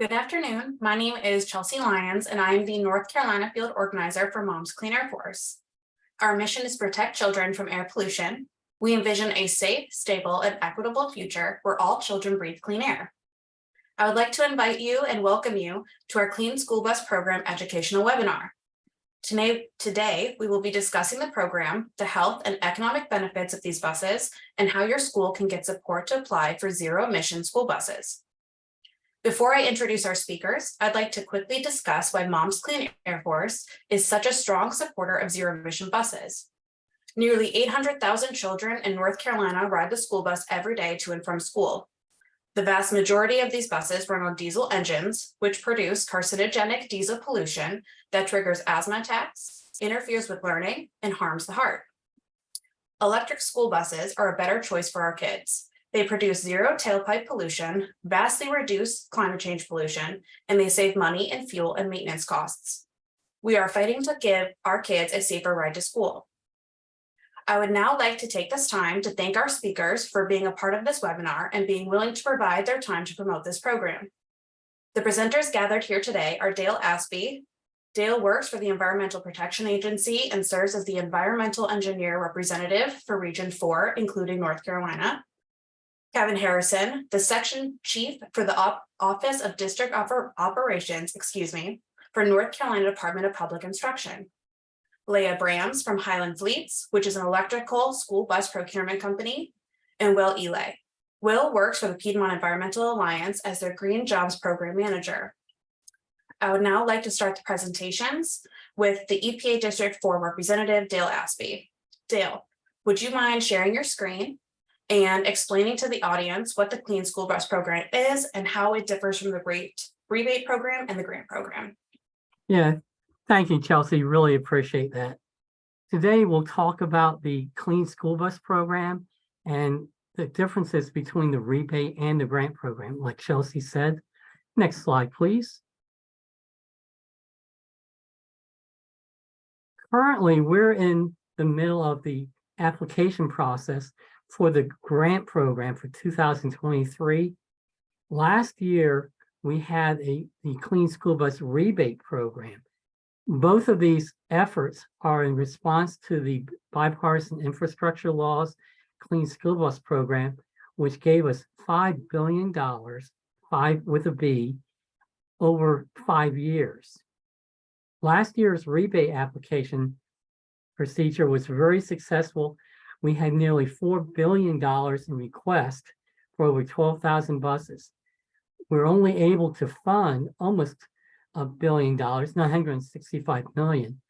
Good afternoon. My name is Chelsea Lyons, and I am the North Carolina field organizer for Moms Clean Air Force. Our mission is to protect children from air pollution. We envision a safe, stable, and equitable future where all children breathe clean air. I would like to invite you and welcome you to our Clean School Bus Program educational webinar. Today, we will be discussing the program, the health and economic benefits of these buses, and how your school can get support to apply for zero-emission school buses. Before I introduce our speakers, I'd like to quickly discuss why Moms Clean Air Force is such a strong supporter of zero-emission buses. Nearly 800,000 children in North Carolina ride the school bus every day to and from school. The vast majority of these buses run on diesel engines, which produce carcinogenic diesel pollution that triggers asthma attacks, interferes with learning, and harms the heart. Electric school buses are a better choice for our kids. They produce zero tailpipe pollution, vastly reduce climate change pollution, and they save money in fuel and maintenance costs. We are fighting to give our kids a safer ride to school. I would now like to take this time to thank our speakers for being a part of this webinar and being willing to provide their time to promote this program. The presenters gathered here today are Dale Aspy. Dale works for the Environmental Protection Agency and serves as the environmental engineer representative for Region 4, including North Carolina. Kevin Harrison, the section chief for the Office of District Operations, for North Carolina Department of Public Instruction. Leah Brams from Highland Fleets, which is an electrical school bus procurement company, and Will Eley. Will works for the Piedmont Environmental Alliance as their Green Jobs Program Manager. I would now like to start the presentations with the EPA District 4 representative, Dale Aspy. Dale, would you mind sharing your screen and explaining to the audience what the Clean School Bus Program is and how it differs from the rebate program and the grant program? Yeah, thank you, Chelsea. Really appreciate that. Today, we'll talk about the Clean School Bus Program and the differences between the rebate and the grant program, like Chelsea said. Next slide, please. Currently, we're in the middle of the application process for the grant program for 2023. Last year, we had the Clean School Bus Rebate Program. Both of these efforts are in response to the Bipartisan Infrastructure Law's Clean School Bus Program, which gave us $5 billion, 5 with a B, over 5 years. Last year's rebate application procedure was very successful. We had nearly $4 billion in requests for over 12,000 buses. We're only able to fund almost $1 billion, $965 million,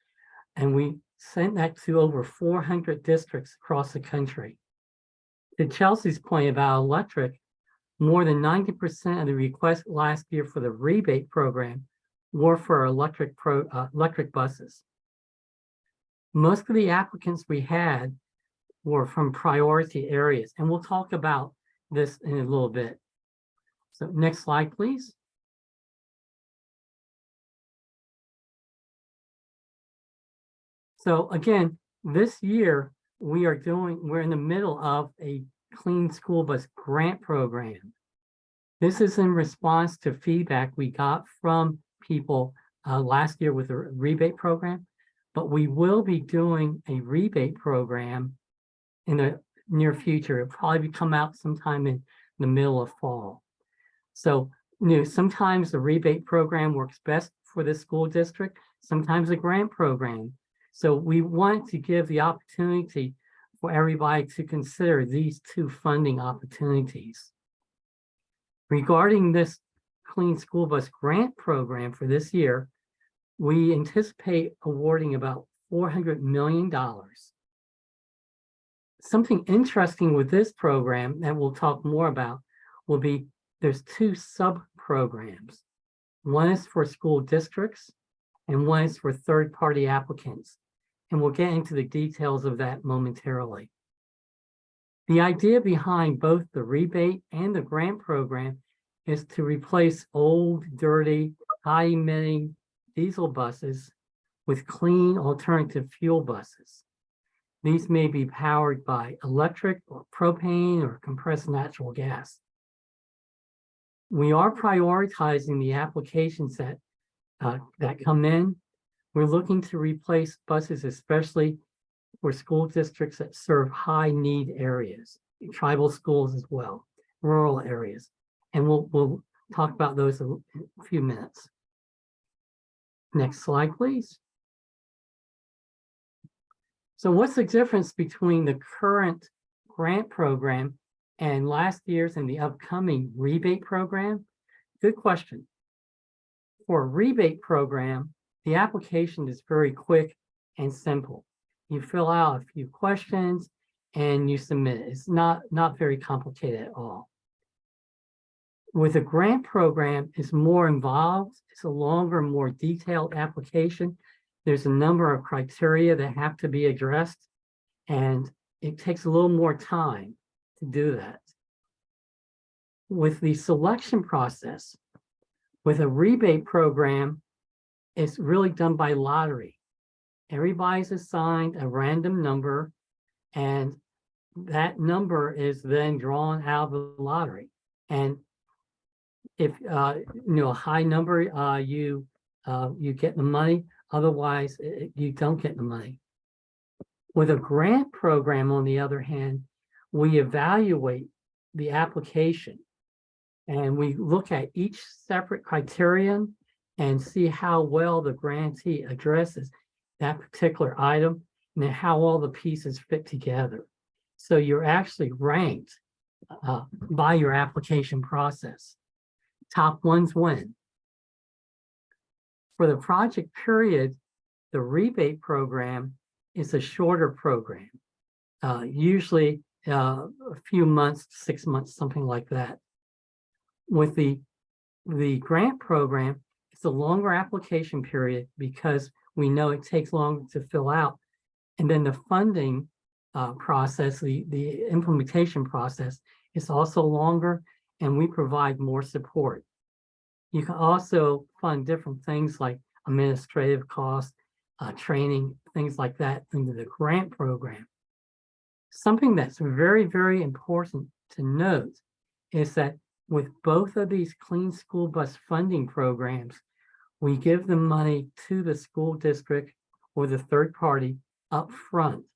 and we sent that to over 400 districts across the country. To Chelsea's point about electric, more than 90% of the requests last year for the rebate program were for electric buses. Most of the applicants we had were from priority areas, and we'll talk about this in a little bit. So next slide, please. So again, this year we're in the middle of a Clean School Bus Grant Program. This is in response to feedback we got from people last year with the rebate program, but we will be doing a rebate program in the near future. It'll probably come out sometime in the middle of fall. So, sometimes the rebate program works best for the school district, sometimes a grant program. So we want to give the opportunity for everybody to consider these two funding opportunities. Regarding this Clean School Bus Grant Program for this year, we anticipate awarding about $400 million. Something interesting with this program that we'll talk more about will be there's 2 sub-programs. One is for school districts and one is for third-party applicants. And we'll get into the details of that momentarily. The idea behind both the rebate and the grant program is to replace old, dirty, high-emitting diesel buses with clean alternative fuel buses. These may be powered by electric or propane or compressed natural gas. We are prioritizing the applications that come in. We're looking to replace buses, especially for school districts that serve high need areas, tribal schools as well, rural areas. And we'll talk about those in a few minutes. Next slide, please. So what's the difference between the current grant program and last year's and the upcoming rebate program? Good question. For a rebate program, the application is very quick and simple. You fill out a few questions and you submit it. It's not very complicated at all. With a grant program, it's more involved. It's a longer, more detailed application. There's a number of criteria that have to be addressed, and it takes a little more time to do that. With the selection process, with a rebate program, it's really done by lottery. Everybody's assigned a random number, and that number is then drawn out of the lottery. And if a high number, you get the money. Otherwise, you don't get the money. With a grant program, on the other hand, we evaluate the application and we look at each separate criterion and see how well the grantee addresses that particular item and then how all the pieces fit together. So you're actually ranked by your application process. Top ones win. For the project period, the rebate program is a shorter program, usually a few months, 6 months, something like that. With the grant program, it's a longer application period because we know it takes longer to fill out. And then the funding process, the implementation process is also longer, and we provide more support. You can also fund different things like administrative costs, training, things like that into the grant program. Something that's very, very important to note is that with both of these clean school bus funding programs, we give the money to the school district or the third party up front.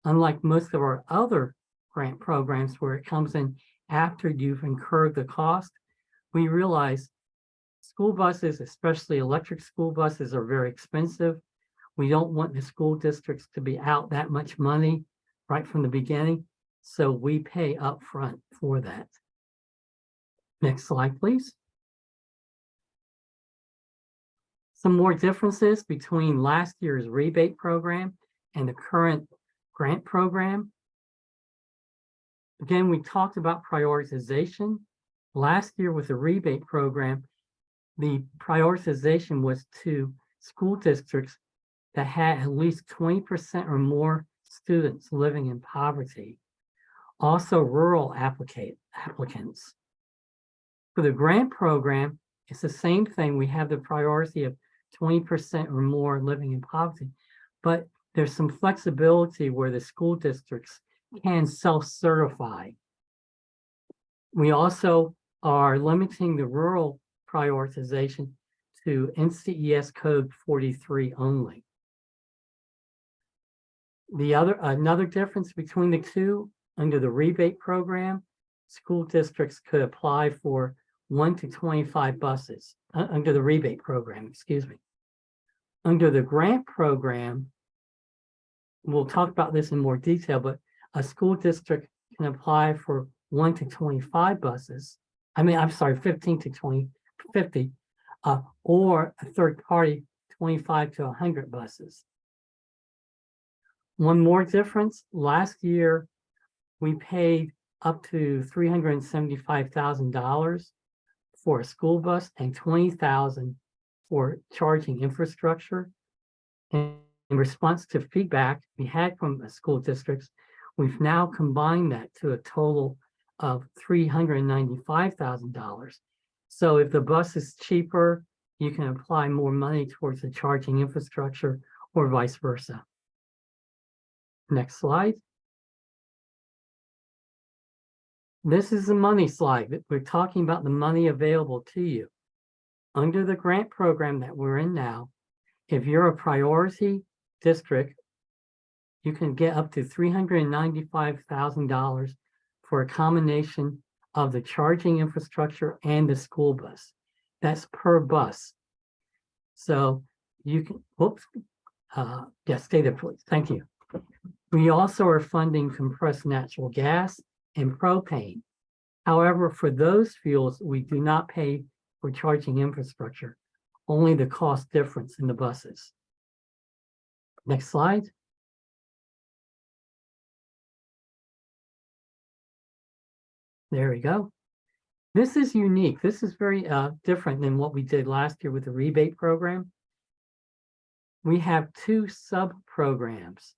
Unlike most of our other grant programs where it comes in after you've incurred the cost, we realize school buses, especially electric school buses, are very expensive. We don't want the school districts to be out that much money right from the beginning, so we pay up front for that. Next slide, please. Some more differences between last year's rebate program and the current grant program. Again, we talked about prioritization. Last year with the rebate program, the prioritization was to school districts that had at least 20% or more students living in poverty. Also rural applicants. For the grant program, it's the same thing. We have the priority of 20% or more living in poverty, but there's some flexibility where the school districts can self-certify. We also are limiting the rural prioritization to NCES code 43 only. Another difference between the two, under the rebate program, school districts could apply for 1 to 25 buses under the rebate program, excuse me. Under the grant program, we'll talk about this in more detail, but a school district can apply for 1 to 25 buses. I'm sorry, 15 to 50, or a third party 25 to 100 buses. One more difference, last year we paid up to $375,000 for a school bus and $20,000 for charging infrastructure. And in response to feedback we had from the school districts, we've now combined that to a total of $395,000. So if the bus is cheaper, you can apply more money towards the charging infrastructure or vice versa. Next slide. This is the money slide. We're talking about the money available to you. Under the grant program that we're in now, if you're a priority district, you can get up to $395,000 for a combination of the charging infrastructure and the school bus. That's per bus. So you can, yeah, stay there, please. Thank you. We also are funding compressed natural gas and propane. However, for those fuels, we do not pay for charging infrastructure, only the cost difference in the buses. Next slide. There we go. This is unique. This is very different than what we did last year with the rebate program. We have two sub-programs.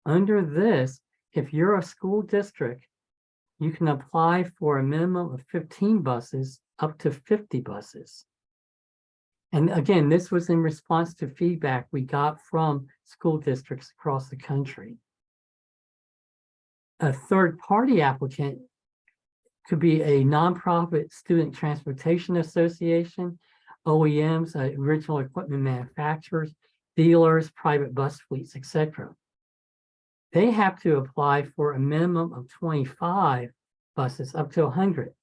Under this, if you're a school district, you can apply for a minimum of 15 buses up to 50 buses. And again, this was in response to feedback we got from school districts across the country. A third-party applicant could be a nonprofit student transportation association, OEMs, original equipment manufacturers, dealers, private bus fleets, etc. They have to apply for a minimum of 25 buses up to 100.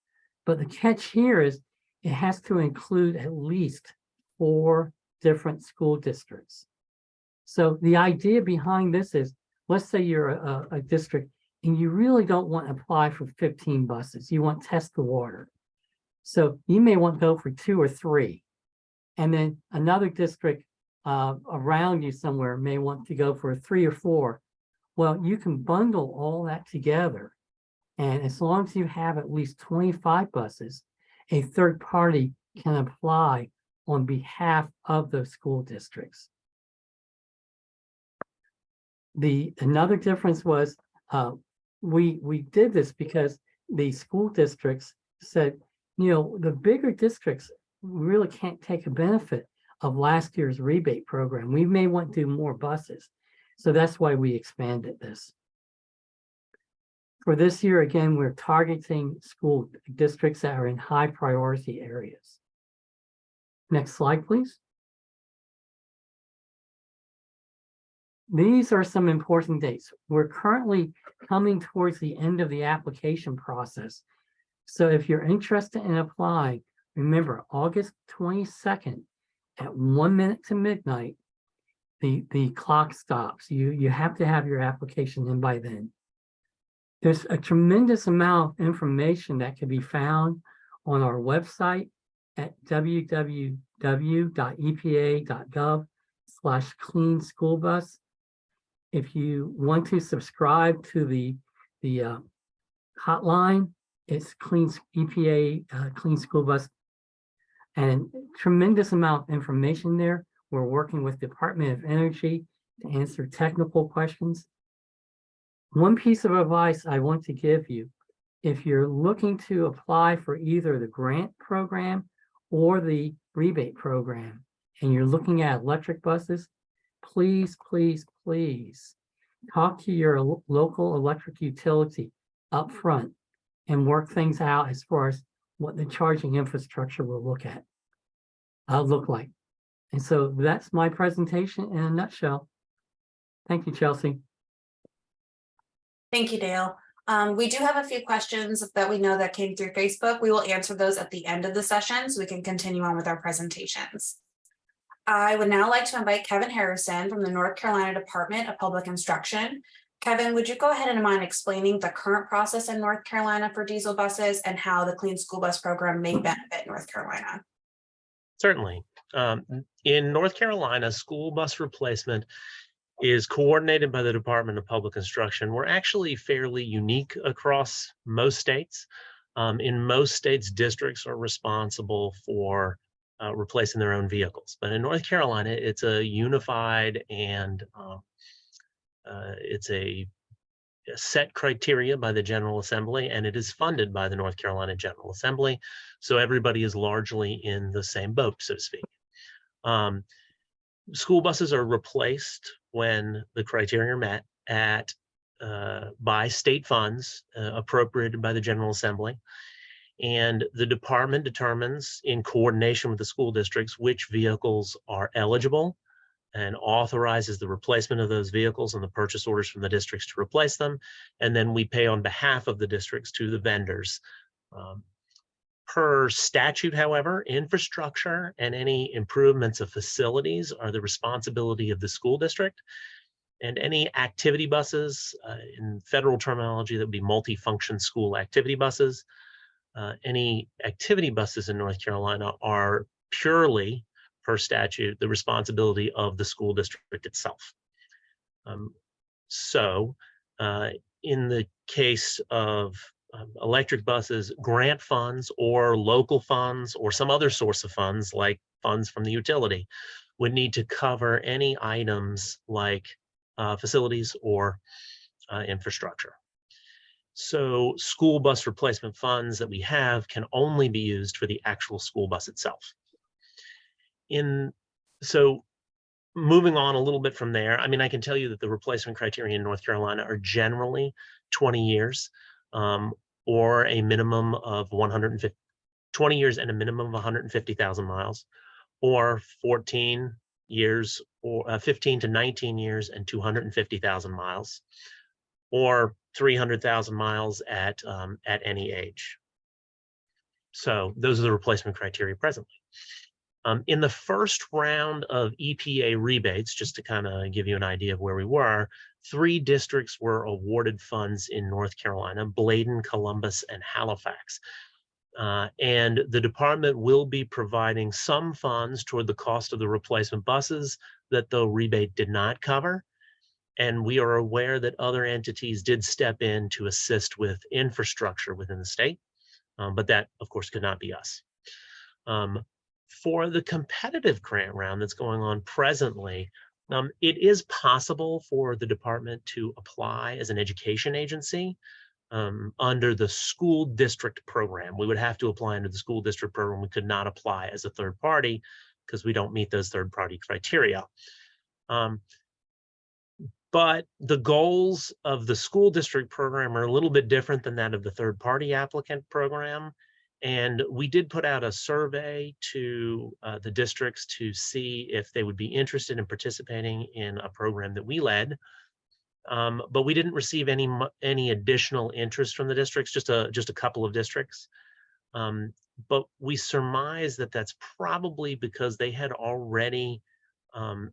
But the catch here is it has to include at least 4 different school districts. So the idea behind this is, let's say you're a district and you really don't want to apply for 15 buses. You want to test the water. So you may want to go for 2 or 3. And then another district around you somewhere may want to go for 3 or 4. Well, you can bundle all that together. And as long as you have at least 25 buses, a third party can apply on behalf of those school districts. Another difference was we did this because the school districts said, you know, the bigger districts really can't take a benefit of last year's rebate program. We may want to do more buses. So that's why we expanded this. For this year, again, we're targeting school districts that are in high priority areas. Next slide, please. These are some important dates. We're currently coming towards the end of the application process. So if you're interested in applying, remember August 22nd at 1 minute to midnight, the clock stops. You have to have your application in by then. There's a tremendous amount of information that can be found on our website at www.epa.gov/clean-school-bus. If you want to subscribe to the hotline, it's EPA Clean School Bus, and tremendous amount of information there. We're working with Department of Energy to answer technical questions. One piece of advice I want to give you, if you're looking to apply for either the grant program or the rebate program, and you're looking at electric buses, please, please, please talk to your local electric utility up front and work things out as far as what the charging infrastructure will look like. And so that's my presentation in a nutshell. Thank you, Chelsea. Thank you, Dale. We do have a few questions that we know that came through Facebook. We will answer those at the end of the session so we can continue on with our presentations. I would now like to invite Kevin Harrison from the North Carolina Department of Public Instruction. Kevin, would you go ahead and mind explaining the current process in North Carolina for diesel buses and how the Clean School Bus Program may benefit North Carolina? Certainly. In North Carolina, school bus replacement is coordinated by the Department of Public Instruction. We're actually fairly unique across most states. In most states, districts are responsible for replacing their own vehicles. But in North Carolina, it's a unified and it's a set criteria by the General Assembly, and it is funded by the North Carolina General Assembly. So everybody is largely in the same boat, so to speak. School buses are replaced when the criteria are met at by state funds appropriated by the General Assembly. And the department determines, in coordination with the school districts, which vehicles are eligible and authorizes the replacement of those vehicles and the purchase orders from the districts to replace them. And then we pay on behalf of the districts to the vendors. Per statute, however, infrastructure and any improvements of facilities are the responsibility of the school district. And any activity buses, in federal terminology, that would be multifunction school activity buses. Any activity buses in North Carolina are purely, per statute, the responsibility of the school district itself. So in the case of electric buses, grant funds or local funds or some other source of funds like funds from the utility would need to cover any items like facilities or infrastructure. So school bus replacement funds that we have can only be used for the actual school bus itself. So moving on a little bit from there, I mean, I can tell you that the replacement criteria in North Carolina are generally 20 years or a minimum of 20 years and a minimum of 150,000 miles, or 14 years or 15 to 19 years and 250,000 miles, or 300,000 miles at any age. So those are the replacement criteria presently. In the first round of EPA rebates, just to kind of give you an idea of where we were, 3 districts were awarded funds in North Carolina: Bladen, Columbus, and Halifax. And the department will be providing some funds toward the cost of the replacement buses that the rebate did not cover. And we are aware that other entities did step in to assist with infrastructure within the state, but that, of course, could not be us. For the competitive grant round that's going on presently, it is possible for the department to apply as an education agency under the school district program. We would have to apply under the school district program. We could not apply as a third party because we don't meet those third party criteria. But the goals of the school district program are a little bit different than that of the third party applicant program. And we did put out a survey to the districts to see if they would be interested in participating in a program that we led. But we didn't receive any additional interest from the districts, just a couple of districts. But we surmise that that's probably because they had already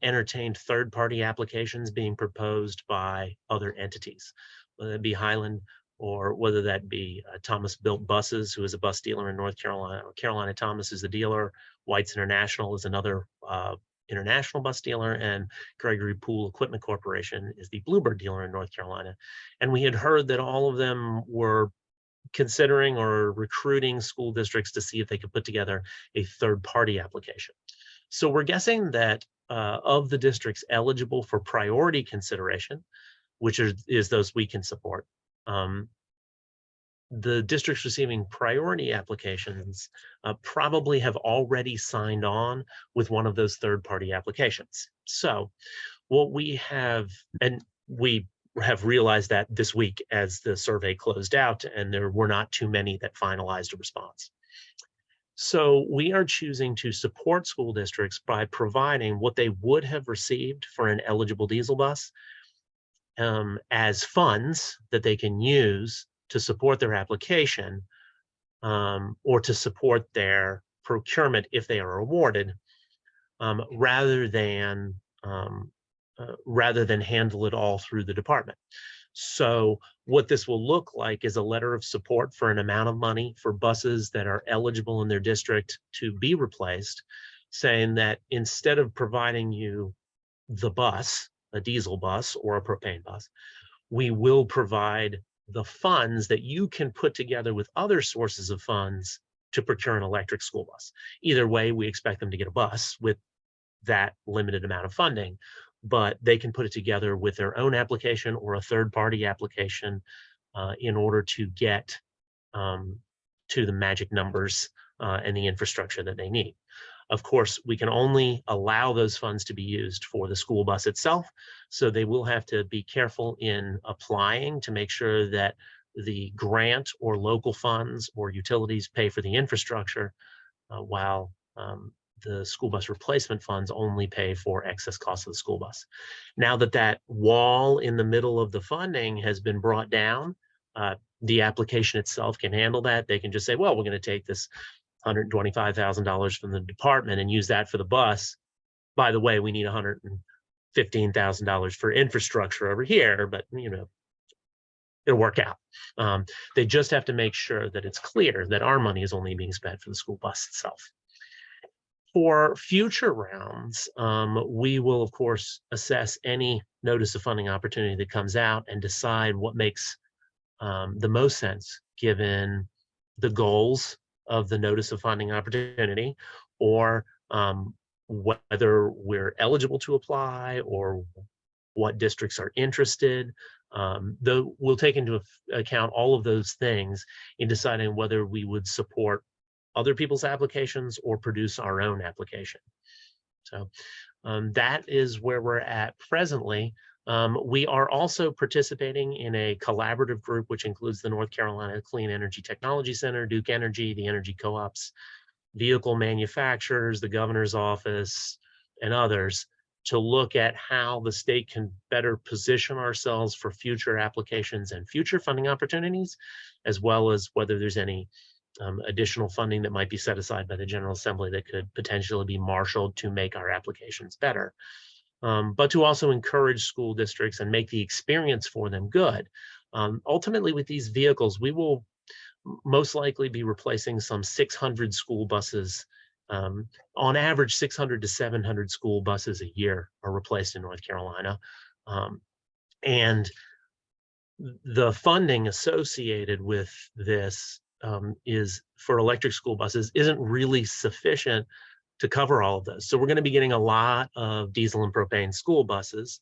entertained third-party applications being proposed by other entities, whether it be Highland or whether that be Thomas Built Buses, who is a bus dealer in North Carolina. Carolina Thomas is the dealer. White's International is another international bus dealer, and Gregory Poole Equipment Corporation is the Bluebird dealer in North Carolina. And we had heard that all of them were considering or recruiting school districts to see if they could put together a third-party application. So we're guessing that of the districts eligible for priority consideration, which is those we can support, the districts receiving priority applications probably have already signed on with one of those third-party applications. So what we have, and we have realized that this week as the survey closed out, and there were not too many that finalized a response. So we are choosing to support school districts by providing what they would have received for an eligible diesel bus as funds that they can use to support their application or to support their procurement if they are awarded, rather than handle it all through the department. So what this will look like is a letter of support for an amount of money for buses that are eligible in their district to be replaced, saying that instead of providing you the bus, a diesel bus or a propane bus, we will provide the funds that you can put together with other sources of funds to procure an electric school bus. Either way, we expect them to get a bus with that limited amount of funding, but they can put it together with their own application or a third-party application in order to get to the magic numbers and the infrastructure that they need. Of course, we can only allow those funds to be used for the school bus itself. So they will have to be careful in applying to make sure that the grant or local funds or utilities pay for the infrastructure, while the school bus replacement funds only pay for excess costs of the school bus. Now that that wall in the middle of the funding has been brought down, the application itself can handle that. They can just say, well, we're going to take this $125,000 from the department and use that for the bus. By the way, we need $115,000 for infrastructure over here, but it'll work out. They just have to make sure that it's clear that our money is only being spent for the school bus itself. For future rounds, we will, of course, assess any notice of funding opportunity that comes out and decide what makes the most sense given the goals of the notice of funding opportunity, or whether we're eligible to apply or what districts are interested. Though we'll take into account all of those things in deciding whether we would support other people's applications or produce our own application. So that is where we're at presently. We are also participating in a collaborative group, which includes the North Carolina Clean Energy Technology Center, Duke Energy, the energy co-ops, vehicle manufacturers, the governor's office, and others, to look at how the state can better position ourselves for future applications and future funding opportunities, as well as whether there's any additional funding that might be set aside by the General Assembly that could potentially be marshaled to make our applications better. But to also encourage school districts and make the experience for them good. Ultimately, with these vehicles, we will most likely be replacing some 600 school buses. On average, 600 to 700 school buses a year are replaced in North Carolina. And the funding associated with this is for electric school buses isn't really sufficient to cover all of those. So we're going to be getting a lot of diesel and propane school buses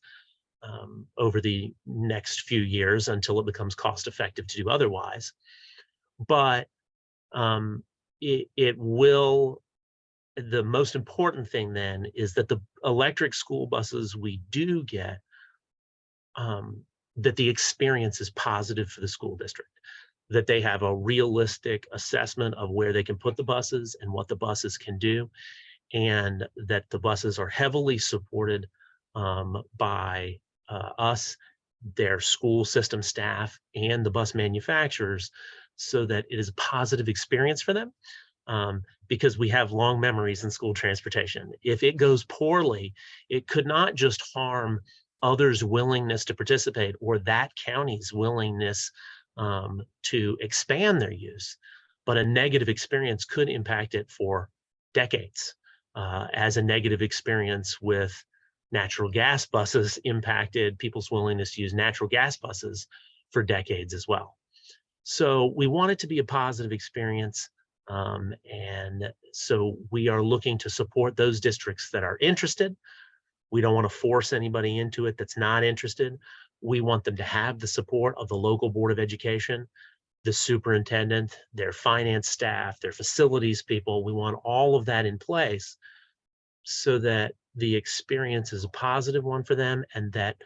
over the next few years until it becomes cost effective to do otherwise. But it will, the most important thing then is that the electric school buses we do get, that the experience is positive for the school district, that they have a realistic assessment of where they can put the buses and what the buses can do, and that the buses are heavily supported by us, their school system staff, and the bus manufacturers, so that it is a positive experience for them, because we have long memories in school transportation. If it goes poorly, it could not just harm others' willingness to participate or that county's willingness to expand their use, but a negative experience could impact it for decades, as a negative experience with natural gas buses impacted people's willingness to use natural gas buses for decades as well. So we want it to be a positive experience. And so we are looking to support those districts that are interested. We don't want to force anybody into it that's not interested. We want them to have the support of the local Board of Education, the superintendent, their finance staff, their facilities people. We want all of that in place so that the experience is a positive one for them, and that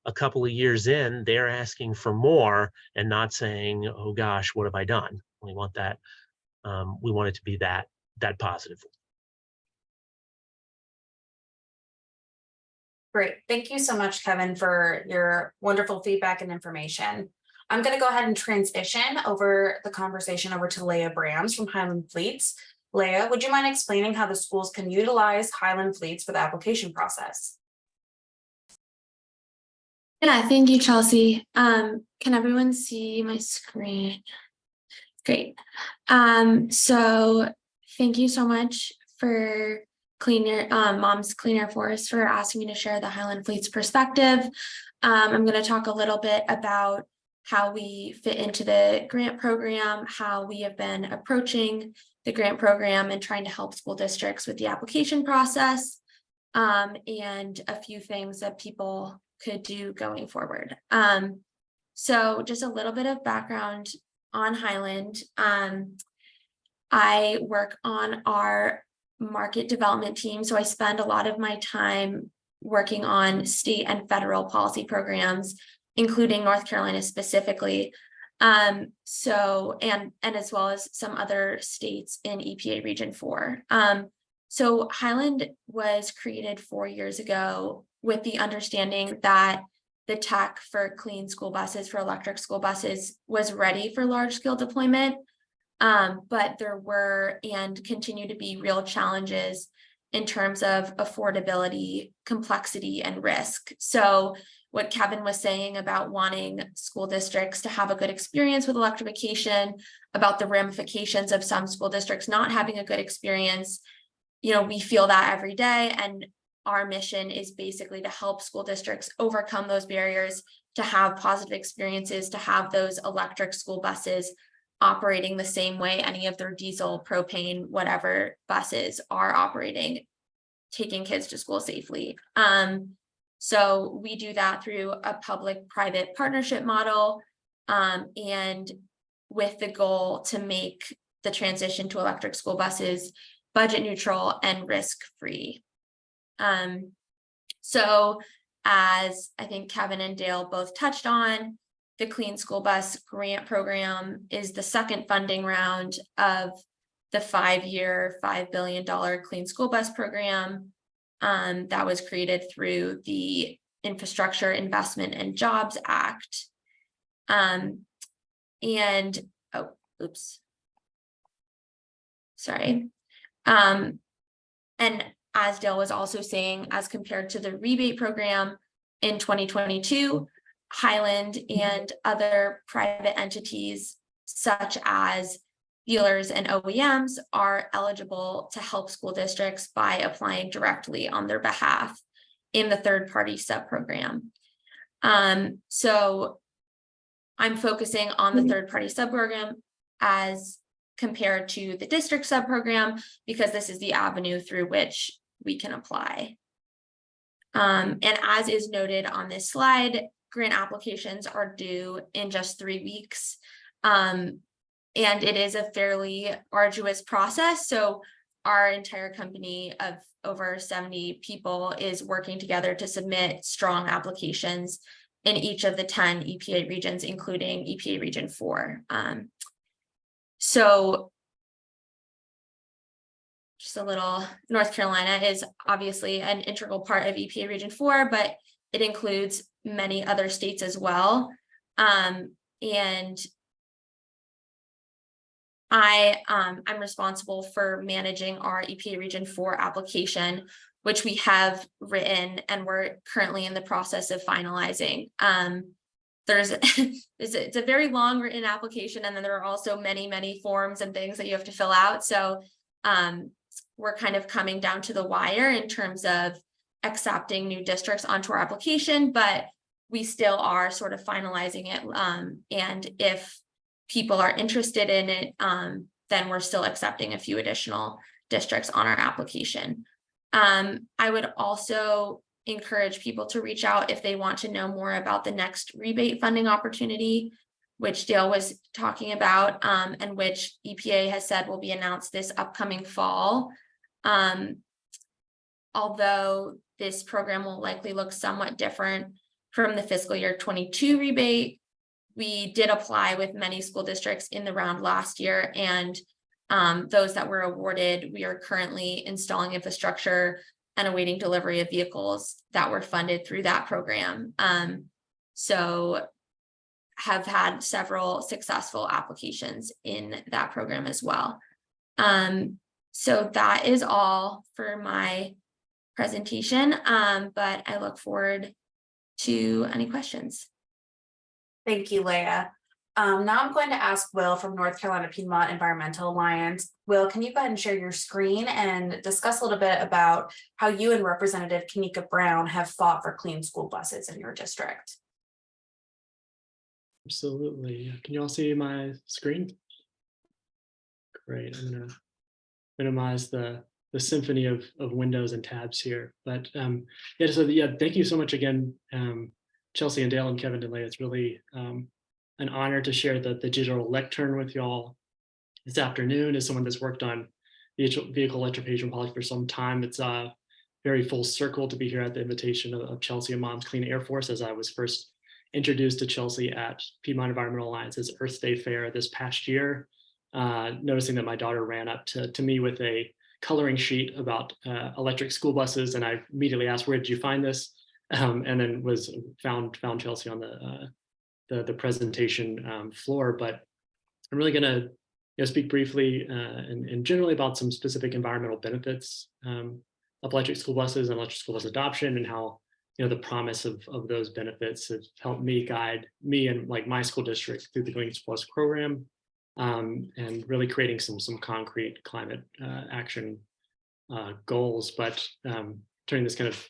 a couple of years in, they're asking for more and not saying, oh gosh, what have I done? We want that. We want it to be that positive. Great. Thank you so much, Kevin, for your wonderful feedback and information. I'm going to go ahead and transition over the conversation over to Leah Brams from Highland Fleets. Leah, would you mind explaining how the schools can utilize Highland Fleets for the application process? Yeah, thank you, Chelsea. Can everyone see my screen? Great. So thank you so much for Mom's Clean Air Force for asking me to share the Highland Fleet's perspective. I'm going to talk a little bit about how we fit into the grant program, how we have been approaching the grant program and trying to help school districts with the application process, and a few things that people could do going forward. So just a little bit of background on Highland. I work on our market development team. So I spend a lot of my time working on state and federal policy programs, including North Carolina specifically. So, and as well as some other states in EPA Region 4. So Highland was created 4 years ago with the understanding that the tech for clean school buses, for electric school buses, was ready for large scale deployment. But there were and continue to be real challenges in terms of affordability, complexity, and risk. So what Kevin was saying about wanting school districts to have a good experience with electrification, about the ramifications of some school districts not having a good experience, you know, we feel that every day. And our mission is basically to help school districts overcome those barriers, to have positive experiences, to have those electric school buses operating the same way any of their diesel, propane, whatever buses are operating, taking kids to school safely. So we do that through a public-private partnership model, and with the goal to make the transition to electric school buses budget neutral and risk-free. So as I think Kevin and Dale both touched on, the Clean School Bus Grant Program is the second funding round of the 5-year, $5 billion Clean School Bus Program that was created through the Infrastructure Investment and Jobs Act. And as Dale was also saying, as compared to the rebate program in 2022, Highland and other private entities such as dealers and OEMs are eligible to help school districts by applying directly on their behalf in the third-party sub-program. So I'm focusing on the third-party sub-program as compared to the district sub-program because this is the avenue through which we can apply. And as is noted on this slide, grant applications are due in just 3 weeks. And it is a fairly arduous process. So our entire company of over 70 people is working together to submit strong applications in each of the 10 EPA regions, including EPA Region 4. So just a little, North Carolina is obviously an integral part of EPA Region 4, but it includes many other states as well. And I'm responsible for managing our EPA Region 4 application, which we have written and we're currently in the process of finalizing. It's a very long written application, and then there are also many forms and things that you have to fill out. So we're kind of coming down to the wire in terms of accepting new districts onto our application, but we still are sort of finalizing it. And if people are interested in it, then we're still accepting a few additional districts on our application. I would also encourage people to reach out if they want to know more about the next rebate funding opportunity, which Dale was talking about, and which EPA has said will be announced this upcoming fall. Although this program will likely look somewhat different from the fiscal year 22 rebate, we did apply with many school districts in the round last year, and those that were awarded, we are currently installing infrastructure and awaiting delivery of vehicles that were funded through that program. So have had several successful applications in that program as well. So that is all for my presentation, but I look forward to any questions. Thank you, Leah. Now I'm going to ask Will from North Carolina Piedmont Environmental Alliance. Will, can you go ahead and share your screen and discuss a little bit about how you and Representative Kanika Brown have fought for clean school buses in your district? Absolutely. Can you all see my screen? Great. I'm going to minimize the symphony of windows and tabs here. But thank you so much again, Chelsea and Dale and Kevin and Leah. It's really an honor to share the digital lectern with y'all this afternoon as someone that's worked on vehicle electrification policy for some time. It's very full circle to be here at the invitation of Chelsea and Mom's Clean Air Force, as I was first introduced to Chelsea at Piedmont Environmental Alliance's Earth Day Fair this past year, noticing that my daughter ran up to me with a coloring sheet about electric school buses, and I immediately asked, "Where did you find this?" And then found Chelsea on the presentation floor. But I'm really going to speak briefly and generally about some specific environmental benefits of electric school buses and electric school bus adoption, and how the promise of those benefits have helped guide me and like my school district through the Clean School Bus program, and really creating some concrete climate action goals. But turning this kind of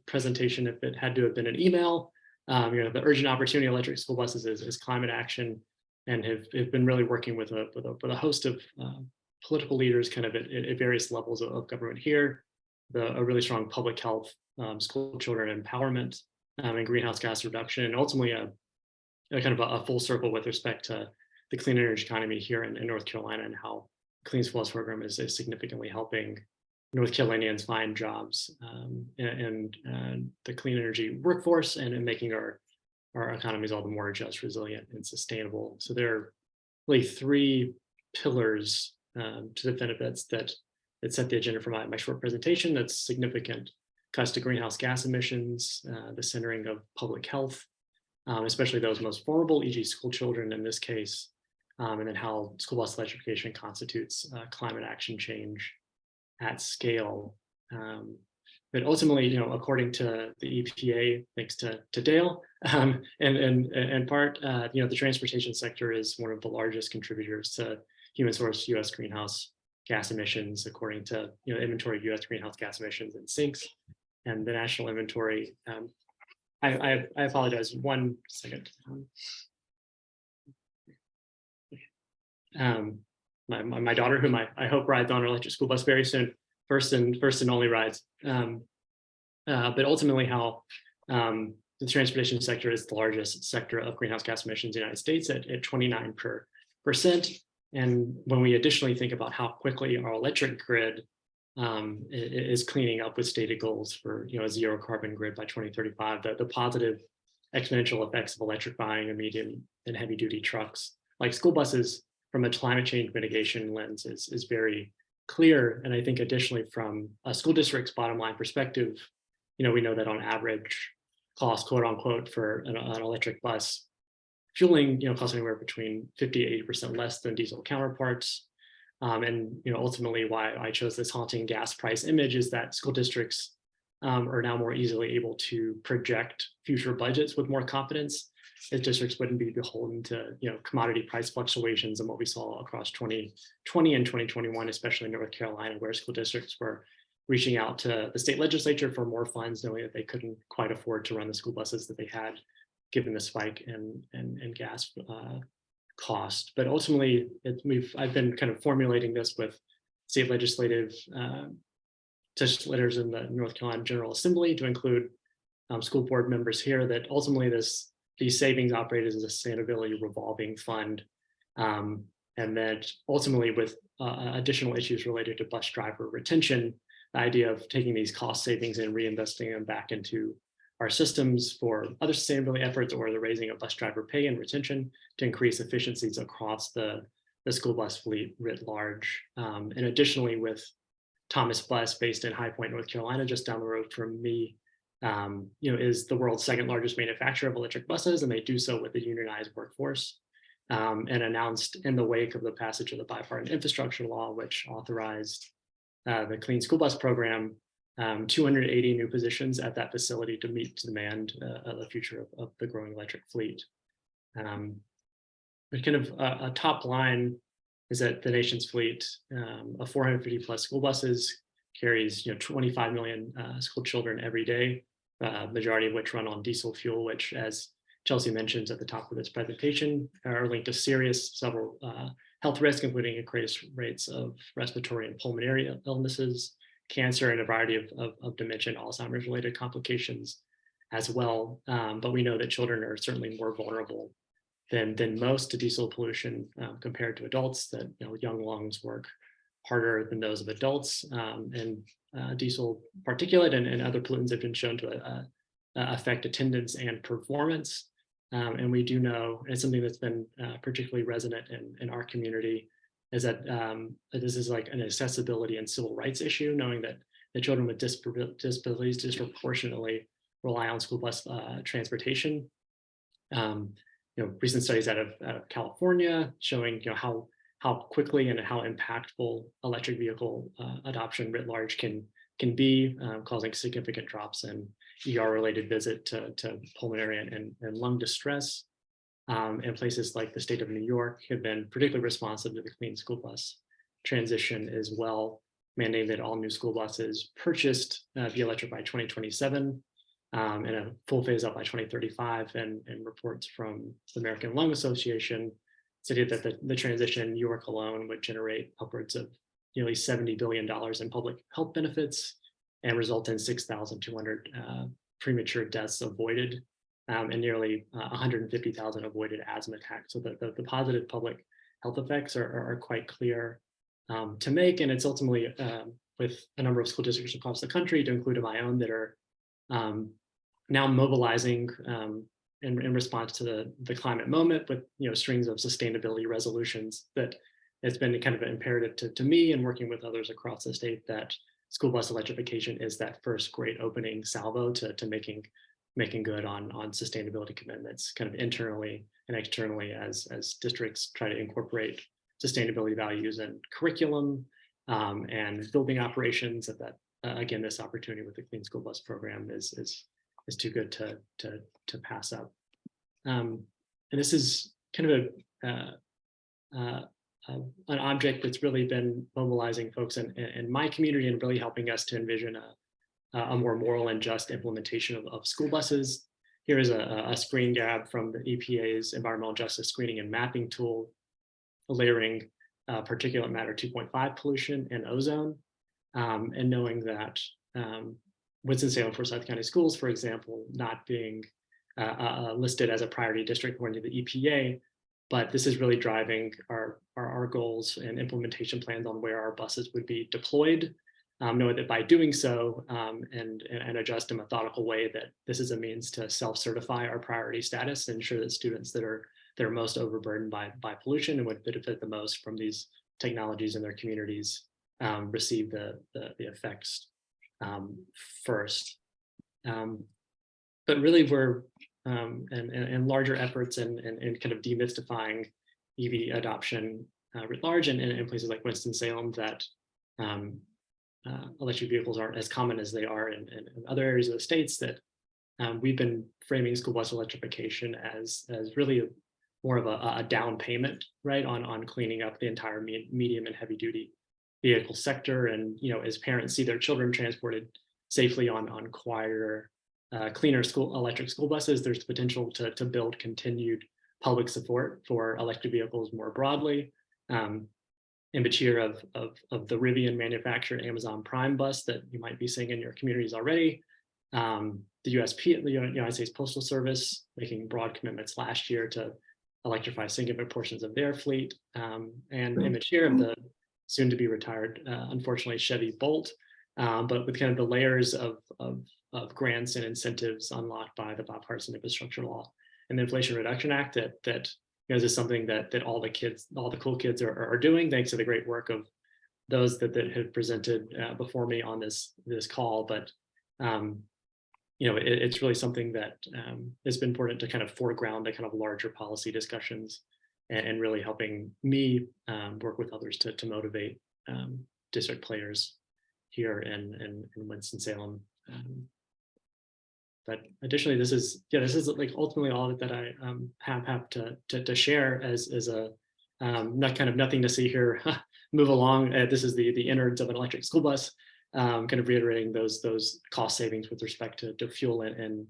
presentation, if it had to have been an email, the urgent opportunity of electric school buses is climate action, and have been really working with a host of political leaders kind of at various levels of government here, a really strong public health, school children empowerment, and greenhouse gas reduction, and ultimately a kind of a full circle with respect to the clean energy economy here in North Carolina, and how the Clean School Bus program is significantly helping North Carolinians find jobs and the clean energy workforce, and making our economies all the more just, resilient, and sustainable. So there are really three pillars to the benefits that set the agenda for my short presentation. That's significant cuts to greenhouse gas emissions, the centering of public health, especially those most vulnerable, e.g. school children in this case, and then how school bus electrification constitutes climate action change at scale. But ultimately, according to the EPA, thanks to Dale, and in part, the transportation sector is one of the largest contributors to human source U.S. greenhouse gas emissions, according to inventory of U.S. greenhouse gas emissions and sinks, and the national inventory. I apologize. 1 second. My daughter, whom I hope rides on an electric school bus very soon, first and only rides. But ultimately, how the transportation sector is the largest sector of greenhouse gas emissions in the United States at 29%. And when we additionally think about how quickly our electric grid is cleaning up with stated goals for a zero carbon grid by 2035, the positive exponential effects of electrifying a medium and heavy duty trucks like school buses from a climate change mitigation lens is very clear. And I think additionally, from a school district's bottom line perspective, we know that on average cost, quote unquote, for an electric bus fueling, costs anywhere between 50 to 80% less than diesel counterparts. And ultimately, why I chose this haunting gas price image is that school districts are now more easily able to project future budgets with more confidence, as districts wouldn't be beholden to commodity price fluctuations and what we saw across 2020 and 2021, especially in North Carolina, where school districts were reaching out to the state legislature for more funds, knowing that they couldn't quite afford to run the school buses that they had, given the spike in gas cost. But ultimately, I've been kind of formulating this with state legislators in the North Carolina General Assembly to include school board members here, that ultimately these savings operate as a sustainability revolving fund, and that ultimately with additional issues related to bus driver retention, the idea of taking these cost savings and reinvesting them back into our systems for other sustainability efforts, or the raising of bus driver pay and retention to increase efficiencies across the school bus fleet writ large. And additionally, with Thomas Bus, based in High Point, North Carolina, just down the road from me, is the world's second largest manufacturer of electric buses, and they do so with a unionized workforce. And announced in the wake of the passage of the Bipartisan Infrastructure Law, which authorized the Clean School Bus program, 280 new positions at that facility to meet demand of the future of the growing electric fleet. But kind of a top line is that the nation's fleet of 450 plus school buses carries 25 million school children every day, majority of which run on diesel fuel, which, as Chelsea mentions at the top of this presentation, are linked to several health risks, including increased rates of respiratory and pulmonary illnesses, cancer, and a variety of dementia and Alzheimer's related complications as well. But we know that children are certainly more vulnerable than most to diesel pollution compared to adults, that young lungs work harder than those of adults, and diesel particulate and other pollutants have been shown to affect attendance and performance. And we do know, it's something that's been particularly resonant in our community, is that this is like an accessibility and civil rights issue, knowing that the children with disabilities disproportionately rely on school bus transportation. Recent studies out of California showing how quickly and how impactful electric vehicle adoption writ large can be, causing significant drops in ER-related visit to pulmonary and lung distress. And places like the state of New York have been particularly responsive to the clean school bus transition as well, mandating that all new school buses purchased be electric by 2027 and a full phase out by 2035. And reports from the American Lung Association stated that the transition in New York alone would generate upwards of nearly $70 billion in public health benefits and result in 6,200 premature deaths avoided, and nearly 150,000 avoided asthma attacks. So the positive public health effects are quite clear to make. And it's ultimately with a number of school districts across the country, to include my own, that are now mobilizing in response to the climate moment with strings of sustainability resolutions. That it's been kind of imperative to me and working with others across the state that school bus electrification is that first great opening salvo to making good on sustainability commitments, kind of internally and externally, as districts try to incorporate sustainability values and curriculum and building operations. That again, this opportunity with the Clean School Bus program is too good to pass up. And this is kind of an object that's really been mobilizing folks in my community and really helping us to envision a more moral and just implementation of school buses. Here is a screen grab from the EPA's Environmental Justice Screening and Mapping tool, layering particulate matter 2.5 pollution and ozone, and knowing that Winston-Salem Forsyth County Schools, for example, not being listed as a priority district according to the EPA, but this is really driving our goals and implementation plans on where our buses would be deployed. Knowing that by doing so and adjust in a methodical way, that this is a means to self-certify our priority status and ensure that students that are most overburdened by pollution and would benefit the most from these technologies in their communities receive the effects first. But really, we're and larger efforts and kind of demystifying EV adoption writ large, and in places like Winston-Salem, that electric vehicles aren't as common as they are in other areas of the states, that we've been framing school bus electrification as really more of a down payment, right, on cleaning up the entire medium and heavy duty vehicle sector. And as parents see their children transported safely on quieter, cleaner electric school buses, there's the potential to build continued public support for electric vehicles more broadly. Image here of the Rivian manufactured Amazon Prime bus that you might be seeing in your communities already. The USP, the United States Postal Service, making broad commitments last year to electrify significant portions of their fleet. And image here of the soon to be retired, unfortunately, Chevy Bolt, but with kind of the layers of grants and incentives unlocked by the Bipartisan Infrastructure Law and the Inflation Reduction Act, that this is something that all the cool kids are doing, thanks to the great work of those that have presented before me on this call. But it's really something that has been important to kind of foreground the kind of larger policy discussions and really helping me work with others to motivate district players here in Winston-Salem. But additionally, this is like ultimately all that I have to share as a nothing to see here. Move along. This is the innards of an electric school bus. Kind of reiterating those cost savings with respect to fuel and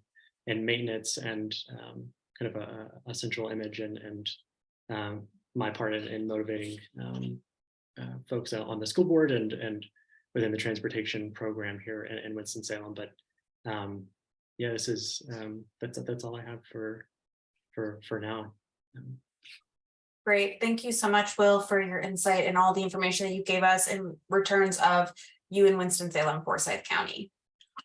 maintenance, and kind of a central image and my part in motivating folks on the school board and within the transportation program here in Winston-Salem. But yeah, this is that's all I have for now. Great. Thank you so much, Will, for your insight and all the information that you gave us in returns of you in Winston-Salem, Forsyth County.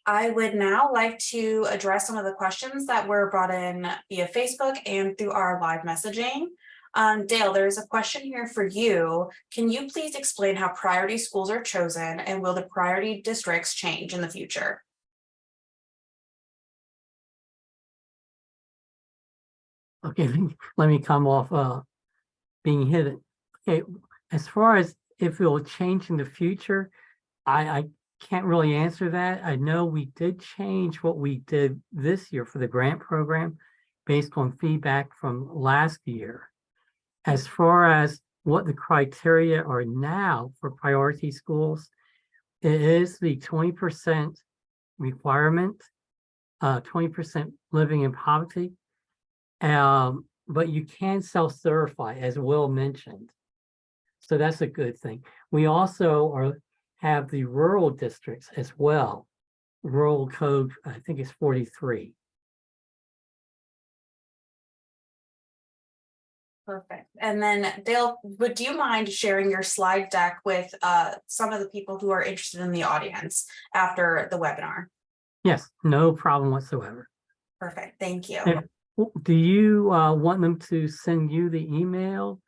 I would now like to address some of the questions that were brought in via Facebook and through our live messaging. Dale, there's a question here for you. Can you please explain how priority schools are chosen, and will the priority districts change in the future? Okay, let me come off being hidden. Okay, as far as if it will change in the future, I can't really answer that. I know we did change what we did this year for the grant program based on feedback from last year. As far as what the criteria are now for priority schools, it is the 20% requirement, 20% living in poverty. But you can self-certify, as Will mentioned. So that's a good thing. We also have the rural districts as well. Rural code, I think it's 43. Perfect. And then Dale, would you mind sharing your slide deck with some of the people who are interested in the audience after the webinar? Yes, no problem whatsoever. Perfect. Thank you. Yeah. Do you want them to send you the email?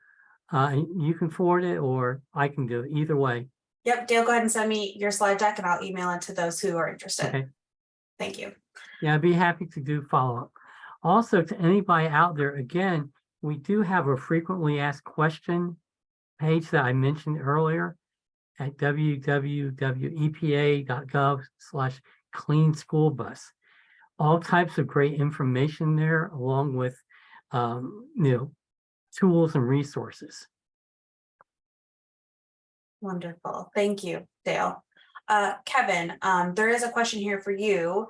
You can forward it, or I can do it, either way. Yep, Dale, go ahead and send me your slide deck and I'll email it to those who are interested. Okay. Thank you. Yeah, I'd be happy to do follow-up. Also, to anybody out there, again, we do have a frequently asked question page that I mentioned earlier at www.epa.gov/clean school bus. All types of great information there, along with tools and resources. Wonderful. Thank you, Dale. Kevin, there is a question here for you.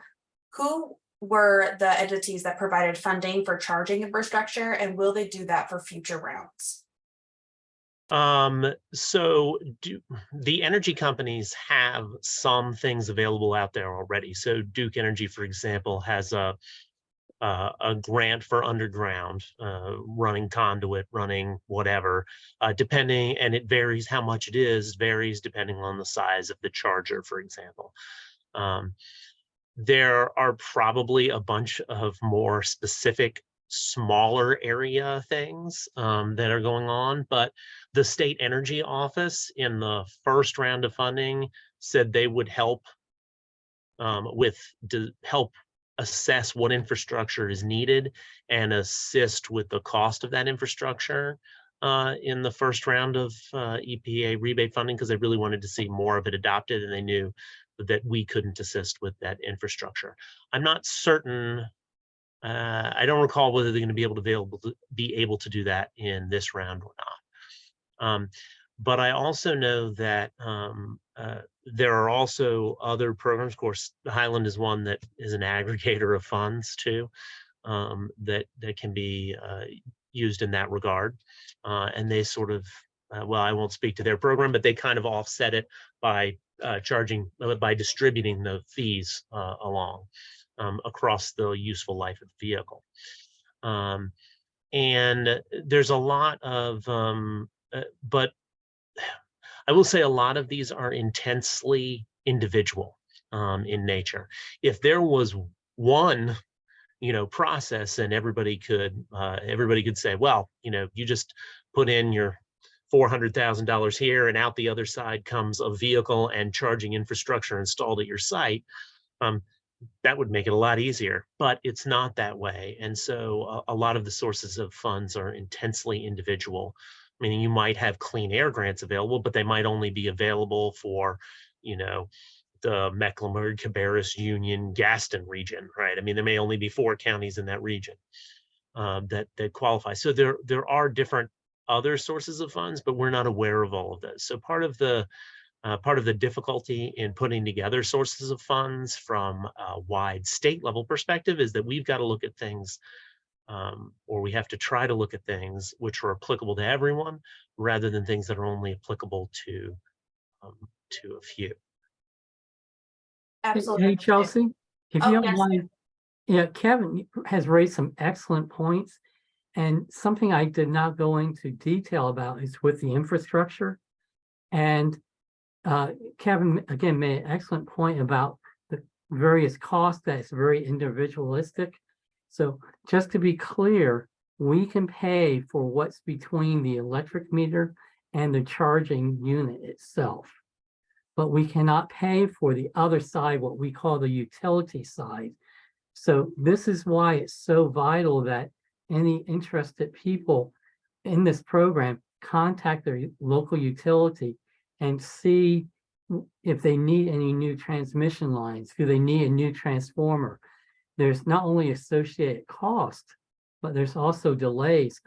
Who were the entities that provided funding for charging infrastructure, and will they do that for future rounds? So the energy companies have some things available out there already. So Duke Energy, for example, has a grant for underground, running conduit, running whatever, depending, and it varies how much it is, varies depending on the size of the charger, for example. There are probably a bunch of more specific, smaller area things that are going on, but the state energy office in the first round of funding said they would help help assess what infrastructure is needed and assist with the cost of that infrastructure in the first round of EPA rebate funding, because they really wanted to see more of it adopted, and they knew that we couldn't assist with that infrastructure. I'm not certain. I don't recall whether they're going to be able to do that in this round or not. But I also know that there are also other programs. Of course, Highland is one that is an aggregator of funds too, that can be used in that regard. And they sort of, well, I won't speak to their program, but they kind of offset it by by distributing the fees along across the useful life of the vehicle. And there's a lot of, but I will say a lot of these are intensely individual in nature. If there was one, process and everybody could say, well, you just put in your $400,000 here and out the other side comes a vehicle and charging infrastructure installed at your site, that would make it a lot easier, but it's not that way. And so a lot of the sources of funds are intensely individual, meaning you might have clean air grants available, but they might only be available for, the Mecklenburg, Cabarrus, Union, Gaston region, right? I mean, there may only be 4 counties in that region that qualify. So there are different other sources of funds, but we're not aware of all of those. So part of the difficulty in putting together sources of funds from a wide state level perspective is that we've got to look at things, or we have to try to look at things which are applicable to everyone, rather than things that are only applicable to a few. Absolutely. Hey, Chelsea, if Oh, you don't yes. mind, yeah, Kevin has raised some excellent points. And something I did not go into detail about is with the infrastructure. And Kevin, again, made an excellent point about the various costs that's very individualistic. So just to be clear, we can pay for what's between the electric meter and the charging unit itself. But we cannot pay for the other side, what we call the utility side. So this is why it's so vital that any interested people in this program contact their local utility and see if they need any new transmission lines, do they need a new transformer. There's not only associated cost, but there's also delays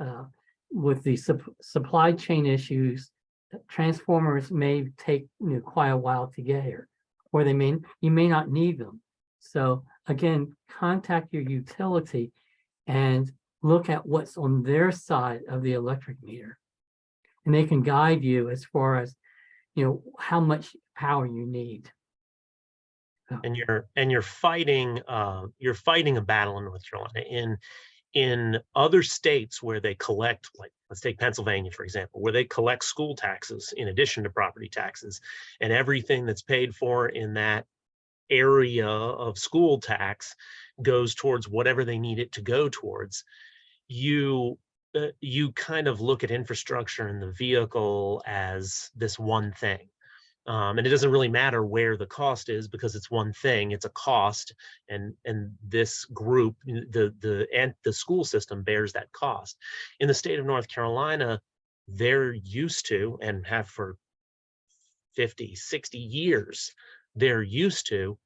with the supply chain issues. Transformers may take quite a while to get here, or you may not need them. So again, contact your utility and look at what's on their side of the electric meter, and they can guide you as far as how much power you need. And you're fighting a battle in North Carolina. In other states where they collect, like let's take Pennsylvania, for example, where they collect school taxes in addition to property taxes, and everything that's paid for in that area of school tax goes towards whatever they need it to go towards. You kind of look at infrastructure and the vehicle as this one thing. And it doesn't really matter where the cost is because it's one thing, it's a cost, and this group, the school system bears that cost. In the state of North Carolina, they're used to, and have for 50, 60 years, they're used to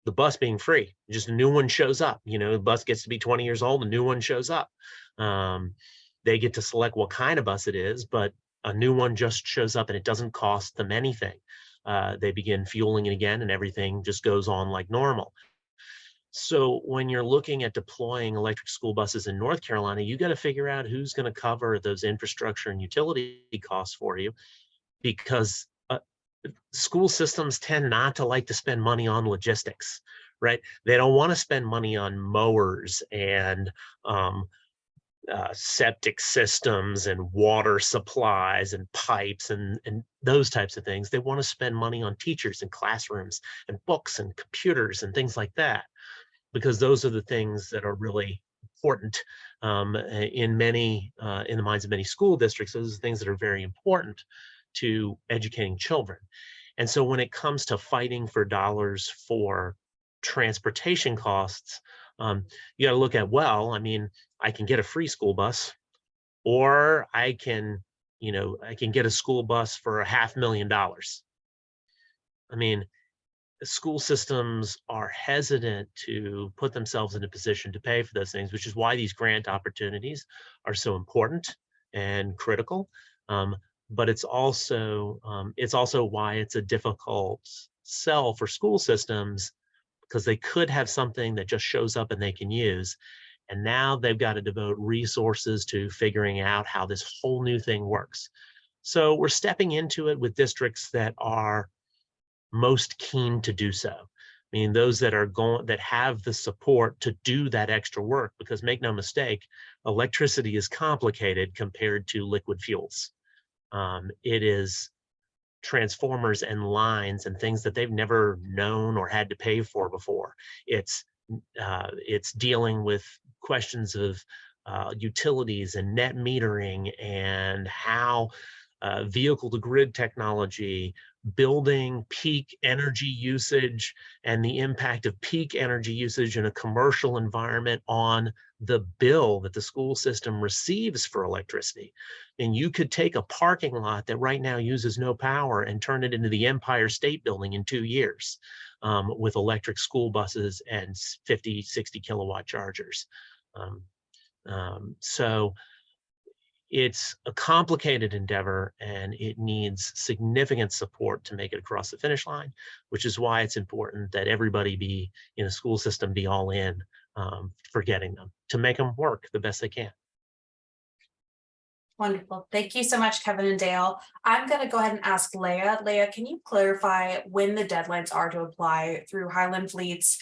the bus being free. Just a new one shows up, the bus gets to be 20 years old, a new one shows up. They get to select what kind of bus it is, but a new one just shows up and it doesn't cost them anything. They begin fueling it again and everything just goes on like normal. So when you're looking at deploying electric school buses in North Carolina, you got to figure out who's going to cover those infrastructure and utility costs for you, because school systems tend not to like to spend money on logistics, right? They don't want to spend money on mowers and septic systems and water supplies and pipes and those types of things. They want to spend money on teachers and classrooms and books and computers and things like that, because those are the things that are really important in the minds of many school districts. Those are the things that are very important to educating children. And so when it comes to fighting for dollars for transportation costs, you got to look at, well, I mean, I can get a free school bus, or I can get a school bus for $500,000. I mean, the school systems are hesitant to put themselves in a position to pay for those things, which is why these grant opportunities are so important and critical. But it's also why it's a difficult sell for school systems, because they could have something that just shows up and they can use. And now they've got to devote resources to figuring out how this whole new thing works. So we're stepping into it with districts that are most keen to do so. I mean, those that have the support to do that extra work, because make no mistake, electricity is complicated compared to liquid fuels. It is transformers and lines and things that they've never known or had to pay for before. It's dealing with questions of utilities and net metering and how vehicle to grid technology, building peak energy usage and the impact of peak energy usage in a commercial environment on the bill that the school system receives for electricity. And you could take a parking lot that right now uses no power and turn it into the Empire State Building in 2 years with electric school buses and 50, 60 kilowatt chargers. So it's a complicated endeavor and it needs significant support to make it across the finish line, which is why it's important that everybody in a school system be all in for getting them, to make them work the best they can. Wonderful. Thank you so much, Kevin and Dale. I'm going to go ahead and ask Leah. Leah, can you clarify when the deadlines are to apply through Highland Fleet's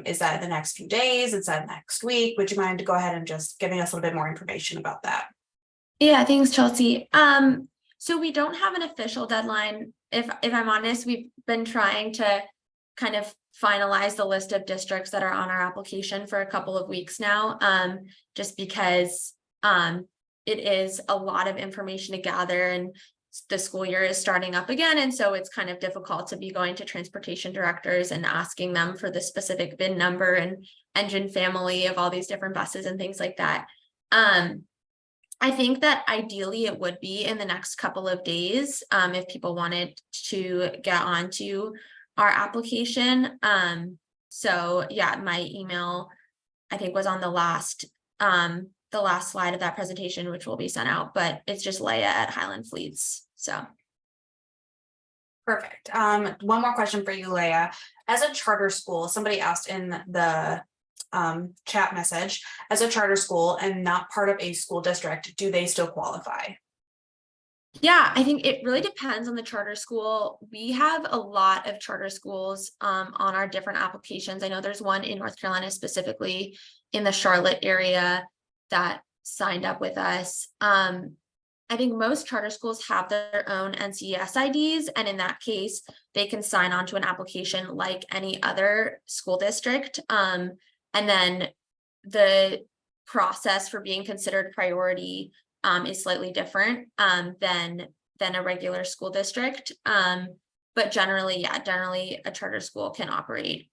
Is that in the next few days? Is that next week? Would you mind to go ahead and just giving us a little bit more information about that? Yeah, thanks, Chelsea. So we don't have an official deadline. If I'm honest, we've been trying to kind of finalize the list of districts that are on our application for a couple of weeks now, just because it is a lot of information to gather, and the school year is starting up again, and so it's kind of difficult to be going to transportation directors and asking them for the specific VIN number and engine family of all these different buses and things like that. I think that ideally it would be in the next couple of days, if people wanted to get onto our application. So yeah, my email, I think, was on the last slide of that presentation, which will be sent out, but it's just Leah at Highland Fleets. So. Perfect. One more question for you, Leah. As a charter school, somebody asked in the chat message, as a charter school and not part of a school district, do they still qualify? Yeah, I think it really depends on the charter school. We have a lot of charter schools on our different applications. I know there's one in North Carolina, specifically in the Charlotte area, that signed up with us. I think most charter schools have their own NCES IDs, and in that case, they can sign on to an application like any other school district. And then the process for being considered priority is slightly different than a regular school district. But generally, yeah, generally a charter school can operate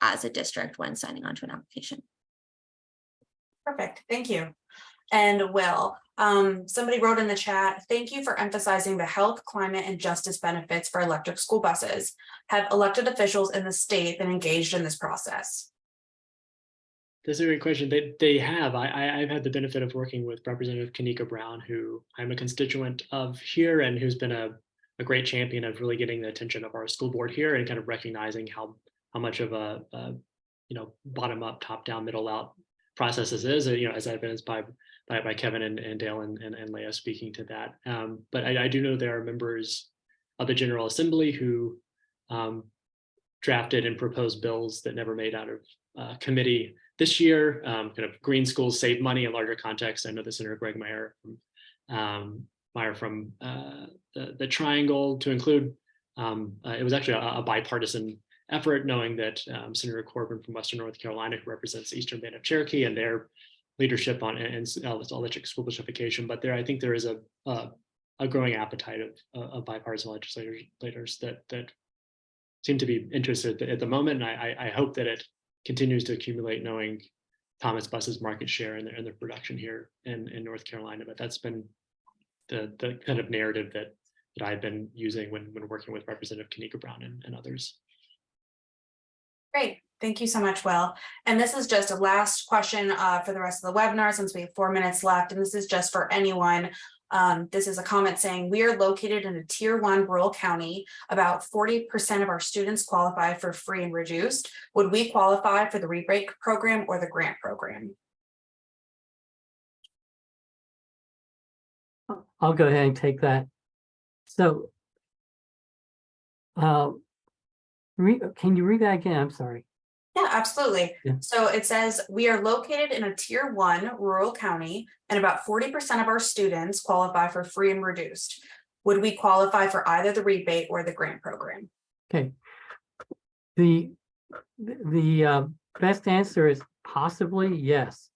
as a district when signing onto an application. Perfect, thank you. And Will, somebody wrote in the chat, thank you for emphasizing the health, climate, and justice benefits for electric school buses. Have elected officials in the state been engaged in this process? That's a great question. They have. I've had the benefit of working with Representative Kanika Brown, who I'm a constituent of here, and who's been a great champion of really getting the attention of our school board here and kind of recognizing how much of a bottom up, top down, middle out process this is. As evidenced by Kevin and Dale and Leah speaking to that. But I do know there are members of the General Assembly who drafted and proposed bills that never made out of committee this year. Kind of green schools save money in larger context. I know the Senator Greg Meyer from the Triangle to include. It was actually a bipartisan effort, knowing that Senator Corbin from Western North Carolina, who represents the Eastern Band of Cherokee, and their leadership on electric school basification. But I think there is a growing appetite of bipartisan legislators that seem to be interested at the moment. And I hope that it continues to accumulate, knowing Thomas Bus's market share and their production here in North Carolina. But that's been the kind of narrative that I've been using when working with Representative Kanika Brown and others. Great, thank you so much, Will. And this is just a last question for the rest of the webinar, since we have 4 minutes left, and this is just for anyone. This is a comment saying, we are located in a tier 1 rural county. About 40% of our students qualify for free and reduced. Would we qualify for the rebate program or the grant program? I'll go ahead and take that. So, can you read that again? I'm sorry. Yeah, absolutely. Yeah. So it says, we are located in a tier 1 rural county, and about 40% of our students qualify for free and reduced. Would we qualify for either the rebate or the grant program? Okay. The best answer is possibly yes.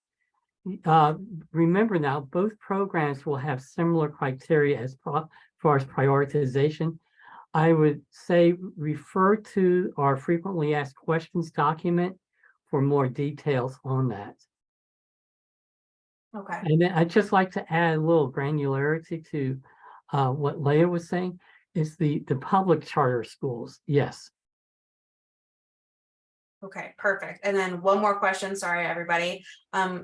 Remember now, both programs will have similar criteria as far as prioritization. I would say refer to our frequently asked questions document for more details on that. Okay. And then I'd just like to add a little granularity to what Leah was saying, is the public charter schools, yes. Okay, perfect. And then one more question, sorry, everybody.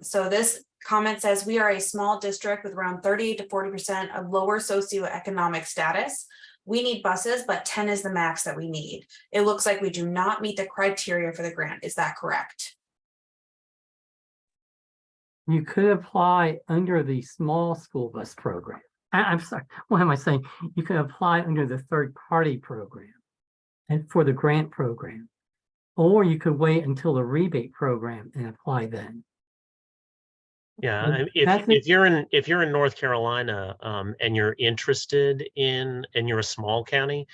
So this comment says, we are a small district with around 30 to 40% of lower socioeconomic status. We need buses, but 10 is the max that we need. It looks like we do not meet the criteria for the grant. Is that correct? You could apply under the small school bus program. I'm sorry, what am I saying? You could apply under the third party program and for the grant program. or you could wait until the rebate program and apply then. Yeah, And if that's it. if you're in North Carolina, and you're interested in, and you're a small county,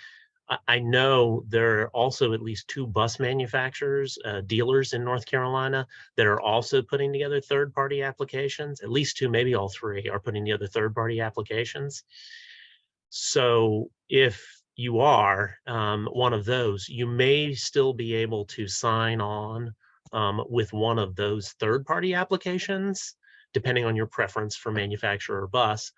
I know there are also at least 2 bus manufacturers, dealers in North Carolina that are also putting together third-party applications. At least 2, maybe all 3 are putting together third-party applications. So if you are one of those, you may still be able to sign on with one of those third-party applications, depending on your preference for manufacturer or bus.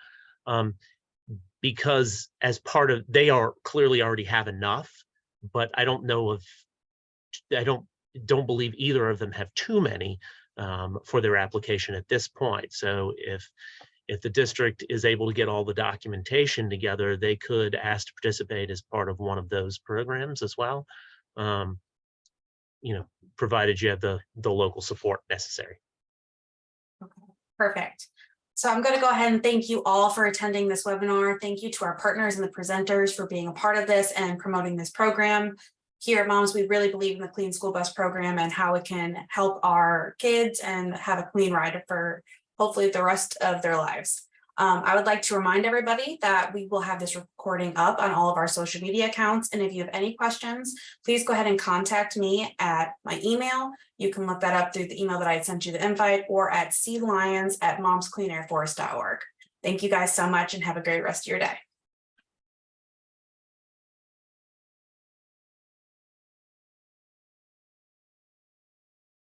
Because as part of, they are clearly already have enough, but I don't know if, I don't believe either of them have too many for their application at this point. So if the district is able to get all the documentation together, they could ask to participate as part of one of those programs as well. Provided you have the local support necessary. Perfect. So I'm going to go ahead and thank you all for attending this webinar. Thank you to our partners and the presenters for being a part of this and promoting this program. Here at Moms, we really believe in the Clean School Bus program and how it can help our kids and have a clean ride for hopefully the rest of their lives. I would like to remind everybody that we will have this recording up on all of our social media accounts. And if you have any questions, please go ahead and contact me at my email. You can look that up through the email that I sent you the invite, or at clyons@momscleanairforce.org. Thank you guys so much and have a great rest of your day.